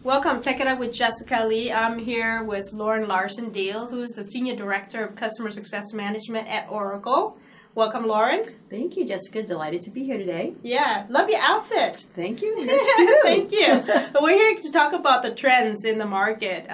Welcome. Check It Out with Jessica Lee. I'm here with Lauren Larsen Diehl, who's the Senior Director of Customer Success Management at Oracle. Welcome, Lauren. Thank you, Jessica. Delighted to be here today. Yeah, love your outfit. Thank you. Yours too. Thank you. We're here to talk about the trends in the market.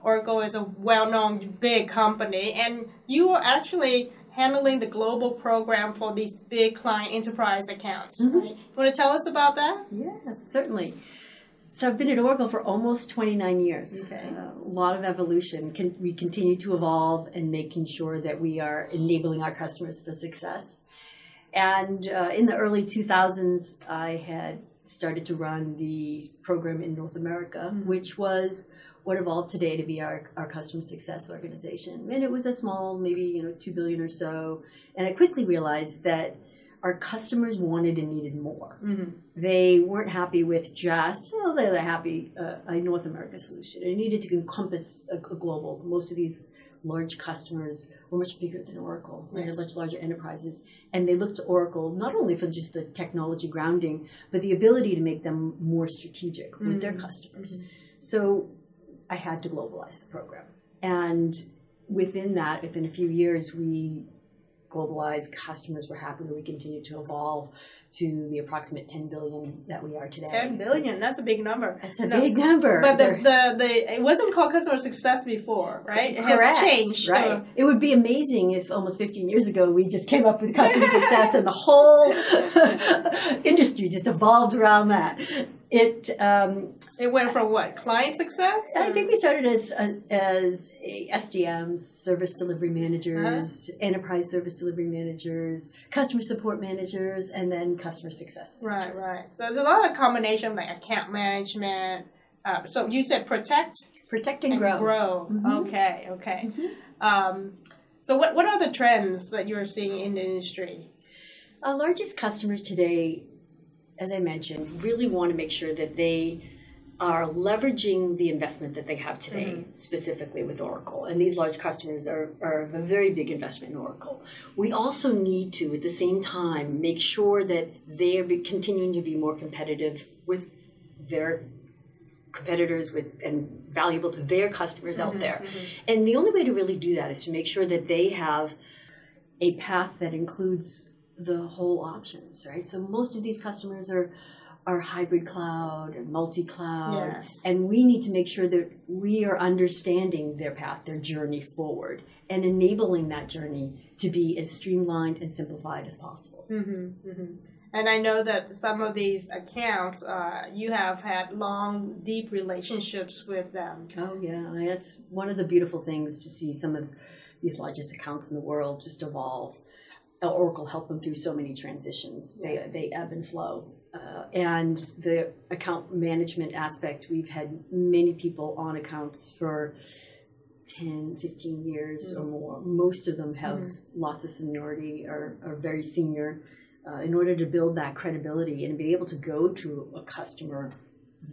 Oracle is a well-known big company, and you are actually handling the global program for these big client enterprise accounts. Mm-hmm. Right? You want to tell us about that? Yes, certainly. So I've been at Oracle for almost 29 years. Okay. A lot of evolution. We continue to evolve and making sure that we are enabling our customers for success. And in the early 2000s, I had started to run the program in North America, which was what evolved today to be our customer success organization. And it was a small, maybe $2 billion or so. And I quickly realized that our customers wanted and needed more. Mm-hmm. They weren't happy with just, they were happy a North America solution. It needed to encompass a global. Most of these large customers were much bigger than Oracle. Right. They're much larger enterprises. And they looked to Oracle not only for just the technology grounding, but the ability to make them more strategic with their customers. Mm-hmm. So I had to globalize the program. And within that, within a few years, we globalized. Customers were happy that we continued to evolve to the approximate 10 billion that we are today. 10 billion, that's a big number. That's a big number. But it wasn't called customer success before, right? It Correct. has changed. Right. It would be amazing if almost 15 years ago we just came up with customer success and the whole industry just evolved around that. It went from what? Client success? I think we started as SDMs, service delivery managers, enterprise service delivery managers, customer support managers, and then customer success managers. Right. So there's a lot of combination of like account management. So you said protect and grow. Mm-hmm. Okay. Mm-hmm. So what are the trends that you're seeing in the industry? Our largest customers today, as I mentioned, really want to make sure that they are leveraging the investment that they have today, specifically with Oracle. And these large customers are a very big investment in Oracle. We also need to, at the same time, make sure that they are continuing to be more competitive with their competitors and valuable to their customers out there. Mm-hmm. And the only way to really do that is to make sure that they have a path that includes the whole options, right? So most of these customers are hybrid cloud or multi-cloud. Yes. And we need to make sure that we are understanding their path, their journey forward, and enabling that journey to be as streamlined and simplified as possible. Mm-hmm, mm-hmm. And I know that some of these accounts, you have had long, deep relationships with them. Oh, yeah. That's one of the beautiful things to see some of these largest accounts in the world just evolve. Oracle helped them through so many transitions. They ebb and flow. And the account management aspect, we've had many people on accounts for 10, 15 years or more. Most of them have lots of seniority, are very senior. In order to build that credibility and be able to go to a customer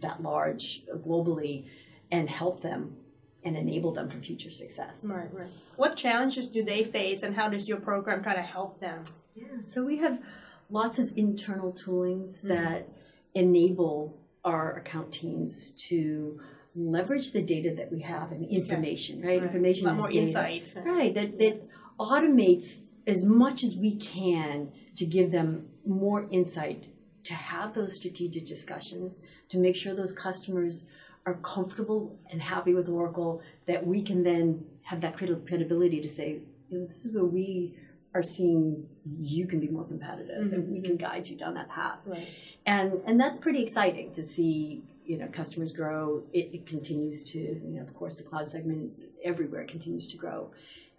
that large globally and help them and enable them for future success. Right. What challenges do they face, and how does your program try to help them? Yeah, so we have lots of internal toolings that enable our account teams to leverage the data that we have and the information, right? Information is more data. Insight. Right, that automates as much as we can to give them more insight, to have those strategic discussions, to make sure those customers are comfortable and happy with Oracle, that we can then have that credibility to say, this is where we are seeing you can be more competitive and we can guide you down that path. Right. And that's pretty exciting to see, customers grow. It continues to, of course, the cloud segment everywhere continues to grow.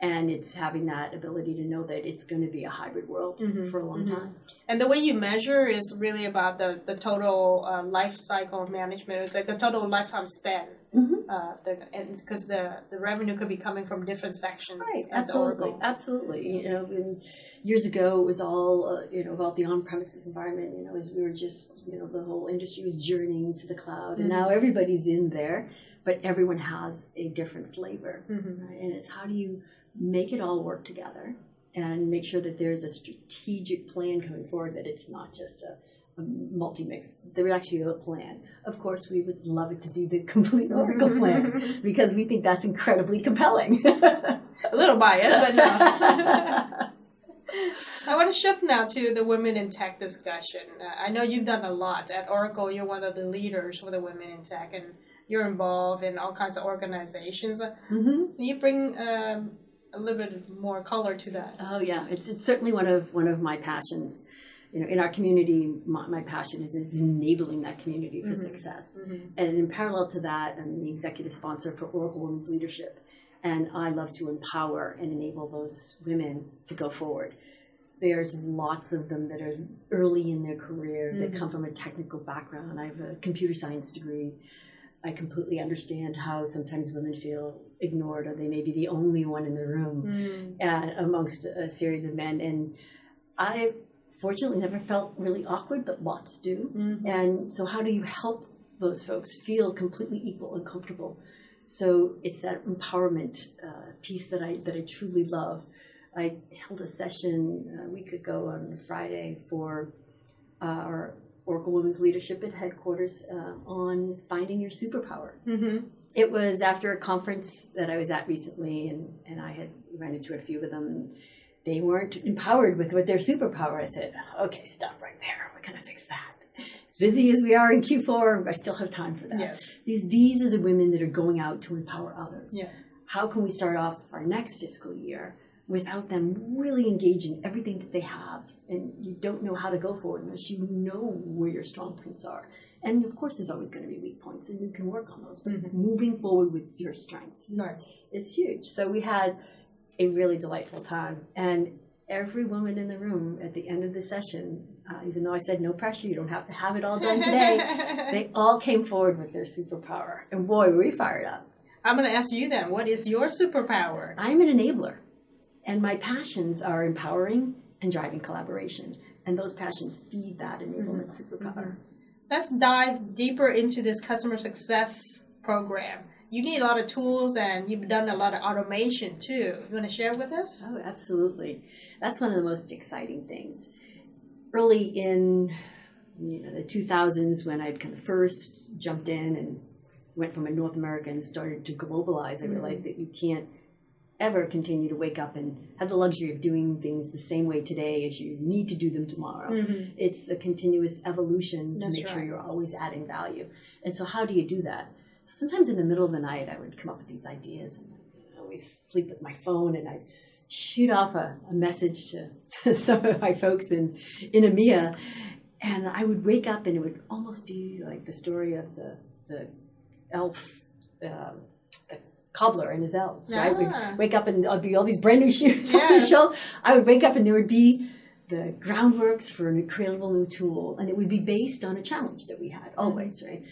And it's having that ability to know that it's going to be a hybrid world for a long time. And the way you measure is really about the total life cycle management. It's like the total lifetime spend. Because the revenue could be coming from different sections. Right, absolutely. Years ago it was all about the on-premises environment. As we were just the whole industry was journeying to the cloud, and now everybody's in there, but everyone has a different flavor. Right? And it's how do you make it all work together and make sure that there's a strategic plan coming forward, that it's not just a multi-mix. There was actually a plan. Of course, we would love it to be the complete Oracle plan because we think that's incredibly compelling. A little biased, but no. I want to shift now to the women in tech discussion. I know you've done a lot. At Oracle, you're one of the leaders for the women in tech, and you're involved in all kinds of organizations. Can you bring a little bit more color to that? Oh yeah, it's certainly one of my passions. In our community, my passion is enabling that community for success. And in parallel to that, I'm the executive sponsor for Oracle Women's Leadership. And I love to empower and enable those women to go forward. There's lots of them that are early in their career that come from a technical background. I have a computer science degree. I completely understand how sometimes women feel ignored, or they may be the only one in the room amongst a series of men. And I fortunately never felt really awkward, but lots do. And so how do you help those folks feel completely equal and comfortable? So it's that empowerment piece that I truly love. I held a session a week ago on Friday for our Oracle Women's Leadership at headquarters on finding your superpower. It was after a conference that I was at recently, and I had run into a few of them. And they weren't empowered with what their superpower. I said, okay, stop right there. We're going to fix that. As busy as we are in Q4, I still have time for that. Yes. These are the women that are going out to empower others. Yeah. How can we start off our next fiscal year without them really engaging everything that they have? And you don't know how to go forward unless you know where your strong points are. And of course, there's always going to be weak points, and you can work on those. But moving forward with your strengths is huge. So we had a really delightful time. And every woman in the room at the end of the session, even though I said no pressure, you don't have to have it all done today, they all came forward with their superpower. And boy, were we fired up. I'm going to ask you then, what is your superpower? I'm an enabler. And my passions are empowering and driving collaboration. And those passions feed that enablement superpower. Let's dive deeper into this customer success program. You need a lot of tools, and you've done a lot of automation too. You want to share with us? Oh, absolutely. That's one of the most exciting things. Early in the 2000s, when I'd kind of first jumped in and went from a North America and started to globalize, I realized that you can't ever continue to wake up and have the luxury of doing things the same way today as you need to do them tomorrow. It's a continuous evolution to make sure you're always adding value. And so how do you do that? So sometimes in the middle of the night, I would come up with these ideas, and I always sleep with my phone, and I'd shoot off a message to some of my folks in EMEA, and I would wake up, and it would almost be like the story of the elf, the cobbler and his elves. So I would wake up, and I'd be all these brand new shoes on the shelf. I would wake up, and there would be the groundworks for an incredible new tool, and it would be based on a challenge that we had always, right?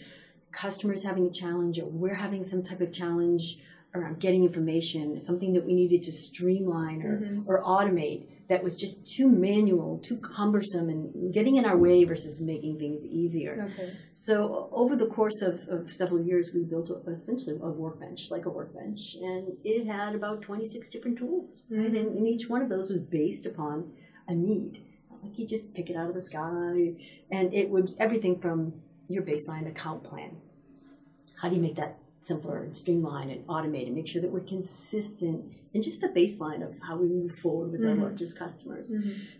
Customers having a challenge, or we're having some type of challenge around getting information, something that we needed to streamline or automate that was just too manual, too cumbersome, and getting in our way versus making things easier. So over the course of several years, we built essentially a workbench, and it had about 26 different tools. Right? And each one of those was based upon a need. Like you just pick it out of the sky, and it was everything from your baseline account plan. How do you make that simpler and streamline and automate and make sure that we're consistent in just the baseline of how we move forward with our largest customers?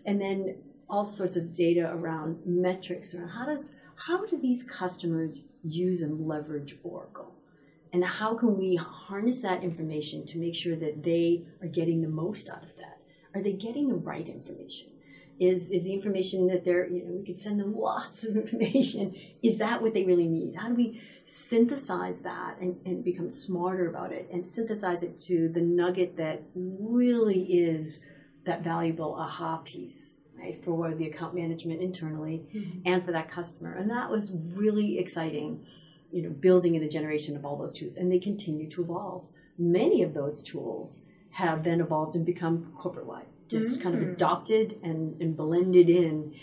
And then all sorts of data around metrics around how do these customers use and leverage Oracle? And how can we harness that information to make sure that they are getting the most out of that? Are they getting the right information? Is the information that we could send them lots of information. Is that what they really need? How do we synthesize that and become smarter about it and synthesize it to the nugget that really is that valuable aha piece, right? For the account management internally and for that customer. And that was really exciting, building in a generation of all those tools. And they continue to evolve. Many of those tools have then evolved and become corporate-wide. Just kind of adopted and blended in.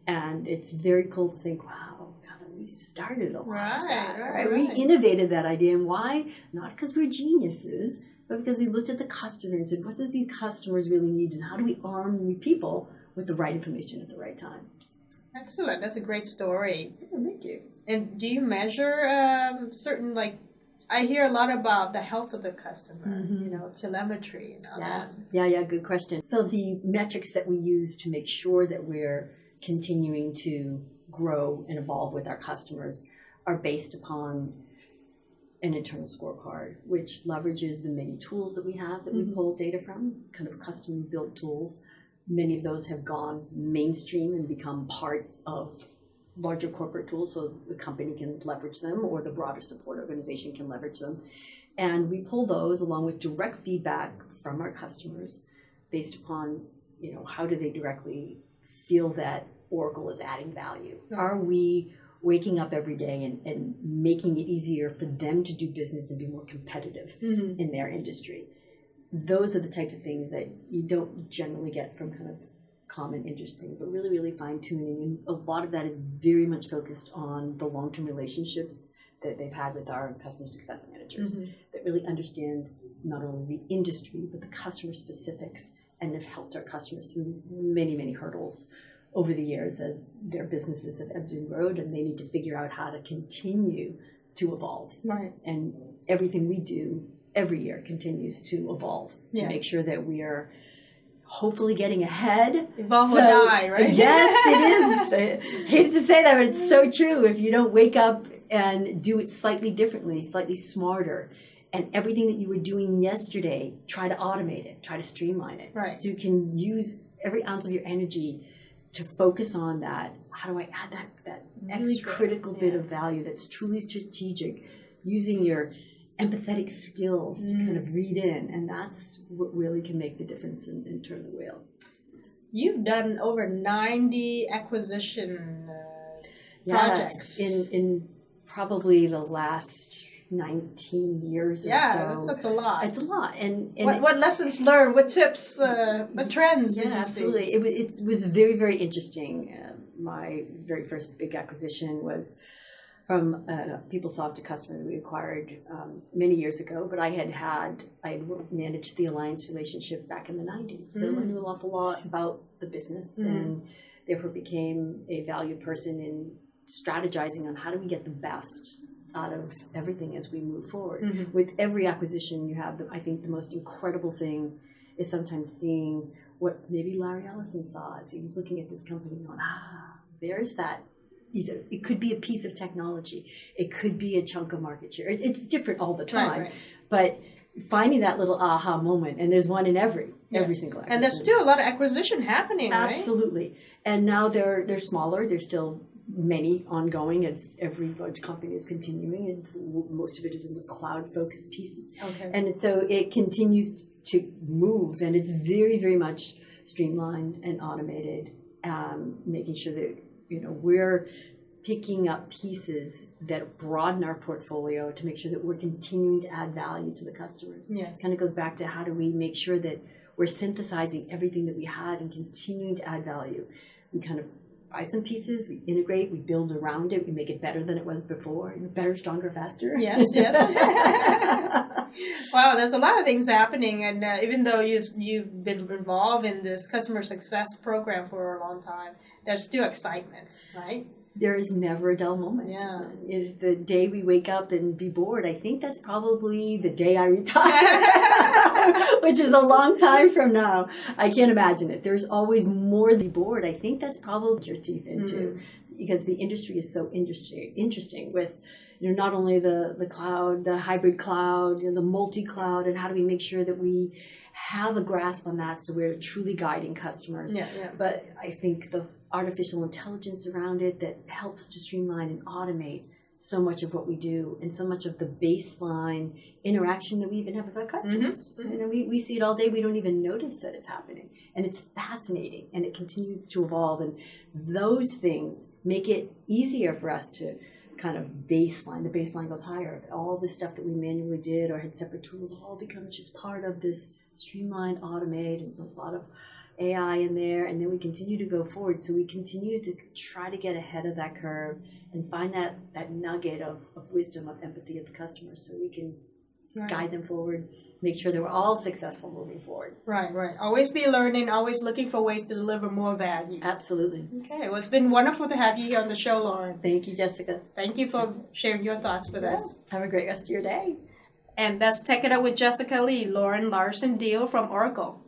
And it's very cool to think, wow, God, we started a lot of that. Right? We innovated that idea. And why? Not because we're geniuses, but because we looked at the customer and said, what does these customers really need? And how do we arm the people with the right information at the right time? Excellent. That's a great story. Oh, thank you. And do you measure certain, like, I hear a lot about the health of the customer, telemetry and all that. Yeah, good question. So the metrics that we use to make sure that we're continuing to grow and evolve with our customers are based upon an internal scorecard, which leverages the many tools that we have that we pull data from, kind of custom built tools. Many of those have gone mainstream and become part of larger corporate tools, so the company can leverage them or the broader support organization can leverage them. And we pull those along with direct feedback from our customers based upon, how do they directly feel that Oracle is adding value? Right. Are we waking up every day and making it easier for them to do business and be more competitive in their industry? Those are the types of things that you don't generally get from kind of common interesting, but really, really fine-tuning. And a lot of that is very much focused on the long-term relationships that they've had with our customer success managers that really understand not only the industry, but the customer specifics and have helped our customers through many, many hurdles over the years as their businesses have ebbed and flowed, and they need to figure out how to continue to evolve. Right. And everything we do every year continues to evolve to make sure that we are hopefully getting ahead. Evolve or die, right? Yes, it is. I hate to say that, but it's so true. If you don't wake up and do it slightly differently, slightly smarter, and everything that you were doing yesterday, try to automate it, try to streamline it. Right. So you can use every ounce of your energy to focus on that. How do I add that really critical bit of value that's truly strategic, using your empathetic skills to kind of read in, and that's what really can make the difference and turn the wheel. You've done over 90 acquisition projects in probably the last 19 years or so. Yeah, that's a lot. It's a lot. And what lessons learned? What tips? What trends? Yeah, absolutely. It was very, very interesting. My very first big acquisition was from PeopleSoft, a customer that we acquired many years ago, but I had managed the alliance relationship back in the 90s, so I knew an awful lot about the business and therefore became a valued person in strategizing on how do we get the best out of everything as we move forward. With every acquisition you have, I think the most incredible thing is sometimes seeing what maybe Larry Ellison saw as he was looking at this company going, there's that. It could be a piece of technology. It could be a chunk of market share. It's different all the time, right. But finding that little aha moment, and there's one in every single acquisition. And there's still a lot of acquisition happening, right? Absolutely. And now they're smaller. There's still many ongoing as every large company is continuing. And most of it is in the cloud-focused pieces. Okay. And so it continues to move, and it's very, very much streamlined and automated, making sure that we're picking up pieces that broaden our portfolio to make sure that we're continuing to add value to the customers. Yes. It kind of goes back to how do we make sure that we're synthesizing everything that we had and continuing to add value. We kind of buy some pieces, we integrate, we build around it, we make it better than it was before, better, stronger, faster. Yes. Wow, there's a lot of things happening, and even though you've been involved in this customer success program for a long time, there's still excitement, right? There is never a dull moment. Yeah. The day we wake up and be bored, I think that's probably the day I retire, which is a long time from now. I can't imagine it. There's always more to be bored. I think that's probably your teeth into, because the industry is so interesting with not only the cloud, the hybrid cloud, the multi-cloud, and how do we make sure that we have a grasp on that so we're truly guiding customers. But I think the artificial intelligence around it that helps to streamline and automate so much of what we do and so much of the baseline interaction that we even have with our customers. We see it all day. We don't even notice that it's happening. And it's fascinating, and it continues to evolve. And those things make it easier for us to kind of baseline. The baseline goes higher. All the stuff that we manually did or had separate tools all becomes just part of this streamlined, automate, and there's a lot of AI in there, and then we continue to go forward. So we continue to try to get ahead of that curve and find that nugget of wisdom, of empathy of the customer, so we can guide them forward, make sure that we're all successful moving forward. Right, right. Always be learning, always looking for ways to deliver more value. Absolutely. Okay, well, it's been wonderful to have you here on the show, Lauren. Thank you, Jessica. Thank you for sharing your thoughts with us. Have a great rest of your day. And that's Tech It Up with Jessica Lee, Lauren Larsen Diehl from Oracle.